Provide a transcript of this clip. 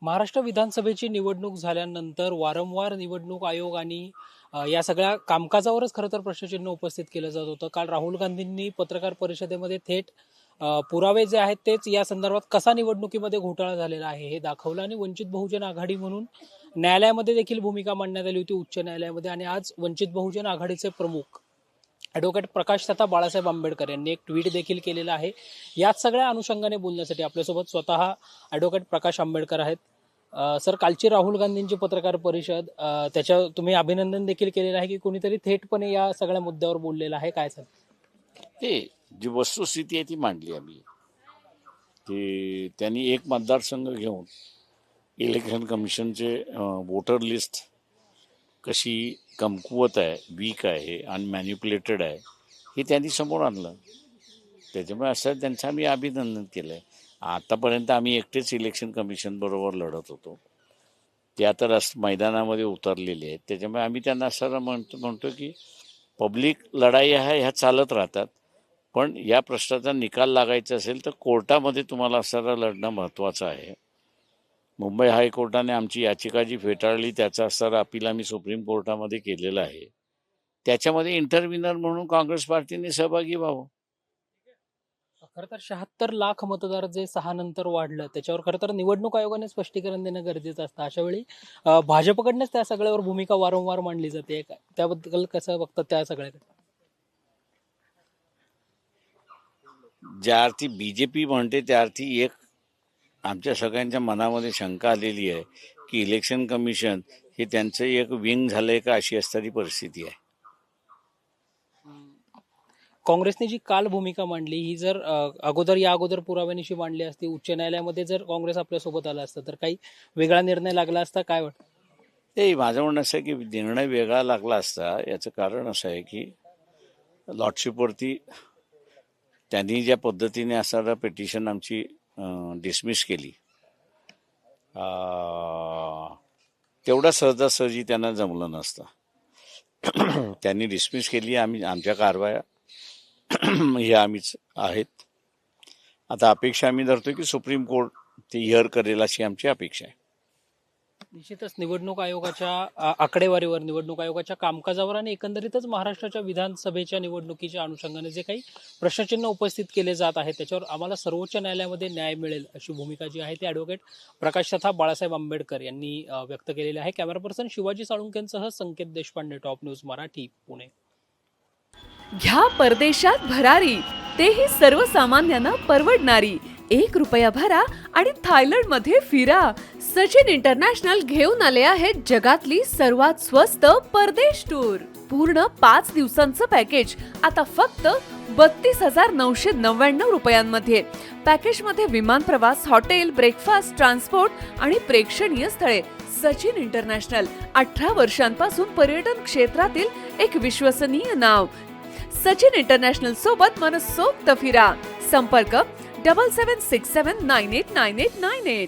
महाराष्ट्र विधानसभेची निवडणूक झाल्यानंतर वारंवार निवडणूक आयोग आणि या सगळ्या कामकाजावरच खरं तर प्रश्नचिन्ह उपस्थित केलं जात होतं. काल राहुल गांधींनी पत्रकार परिषदेमध्ये थेट पुरावे जे आहेत तेच या संदर्भात कसा निवडणुकीमध्ये घोटाळा झालेला आहे हे दाखवलं आणि वंचित बहुजन आघाडी म्हणून न्यायालयामध्ये देखील भूमिका मांडण्यात आली होती, उच्च न्यायालयामध्ये. आणि आज वंचित बहुजन आघाडीचे प्रमुख ॲडव्होकेट प्रकाश तथा बाळासाहेब आंबेडकर यांनी एक ट्विट देखील केलेलं आहे. याच सगळ्या अनुषंगाने बोलण्यासाठी आपल्यासोबत स्वतः ॲडव्होकेट प्रकाश आंबेडकर आहेत. सर, कालची राहुल गांधींची पत्रकार परिषद, त्याच्या तुम्ही अभिनंदन देखील केलेलं आहे की कोणीतरी थेटपणे या सगळ्या मुद्द्यावर बोललेलं आहे, काय सर? हे जी वस्तुस्थिती आहे ती मांडली आम्ही. की त्यांनी एक मतदारसंघ घेऊन इलेक्शन कमिशनचे वोटर लिस्ट कशी कमकुवत आहे, वीक आहे आणि मॅन्युप्युलेटेड आहे हे त्यांनी समोर आणलं. त्याच्यामुळे असं त्यांचं आम्ही अभिनंदन केलं आहे. आतापर्यंत आम्ही एकटेच इलेक्शन कमिशन बरोबर लढत होतो, ते आता मैदानामध्ये उतरलेले आहेत. त्याच्यामुळे आम्ही त्यांना असं म्हणतो की पब्लिक लढाई आहे, ह्या चालत राहतात, पण या प्रश्नाचा निकाल लागायचा असेल तर कोर्टामध्ये तुम्हाला असं लढणं महत्त्वाचं आहे. मुंबई हायकोर्टाने आमची याचिका जी फेटाळली त्याचा असर अपील आम्ही सुप्रीम कोर्टामध्ये केलेलं आहे. त्याच्यामध्ये इंटरव्हिनर म्हणून काँग्रेस पार्टीने सहभागी व्हावं. खरं तर 76 लाख मतदार जे 6 नंतर वाढलं त्याच्यावर खरं तर निवडणूक आयोगाने स्पष्टीकरण देणं गरजेचं असतं. अशा वेळी भाजपकडनंच त्या सगळ्यावर भूमिका वारंवार मांडली जाते. त्याबद्दल कसं बघतात त्या सगळ्याकडे? ज्या अर्थी बीजेपी म्हणते त्या अर्थी एक आमच्या सगळ्यांच्या मनामध्ये शंका आलेली आहे की इलेक्शन कमिशन हे त्यांचं एक विंग झालंय का, अशी असणारी परिस्थिती आहे. काँग्रेसने जी काल भूमिका मांडली ही जर या अगोदर पुराव्यानिशी मांडली असती, उच्च न्यायालयामध्ये जर काँग्रेस आपल्यासोबत आला असतं तर काही वेगळा निर्णय लागला असता, काय वाटतं? ते माझं म्हणणं असं आहे की निर्णय वेगळा लागला असता. याचं कारण असं आहे की लॉर्डशिपवरती त्यांनी ज्या पद्धतीने असणारं पिटिशन आमची डिसमिस केली, तेवढा सहजासहजी त्यांना जमलं नसतं. त्यांनी डिसमिस केली. आमच्या कारवाया ह्या आम्हीच आहेत. आता अपेक्षा आम्ही धरतो की सुप्रीम कोर्ट ते हिअर करेल अशी आमची अपेक्षा आहे. निश्चितच निवडणूक आयोगाच्या आकडेवारीवर, निवडणूक आयोगाच्या कामकाजावर आणि एकंदरीतच महाराष्ट्राच्या विधानसभेच्या निवडणुकीच्या अनुषंगाने जे काही प्रश्नचिन्ह उपस्थित केले जात आहे त्याच्यावर आम्हाला सर्वोच्च न्यायालयामध्ये न्याय मिळेल अशी भूमिका जी आहे ती ॲडव्होकेट प्रकाश तथा बाळासाहेब आंबेडकर यांनी व्यक्त केलेली आहे. कॅमेरा पर्सन शिवाजी साळुंकेंसह संकेत देशपांडे, टॉप न्यूज मराठी, पुणे. घ्या परदेशात भरारी, तेही सर्वसामान्यांना परवडणारी. 1 रुपया भरा आणि थायलंडमध्ये फिरा. सचिन इंटरनॅशनल घेऊन आले आहेत जगातली सर्वात स्वस्त परदेश टूर. पूर्ण 5 दिवसांचं पॅकेज आता फक्त 32,999 रुपयांमध्ये. पॅकेजमध्ये विमान प्रवास, हॉटेल, ब्रेकफास्ट, ट्रान्सपोर्ट आणि प्रेक्षणीय स्थळे. सचिन इंटरनॅशनल 18 वर्षांपासून पर्यटन क्षेत्रातील एक विश्वसनीय नाव. सचिन इंटरनॅशनल सोबत मनसोक्त फिरा. संपर्क 7767989898.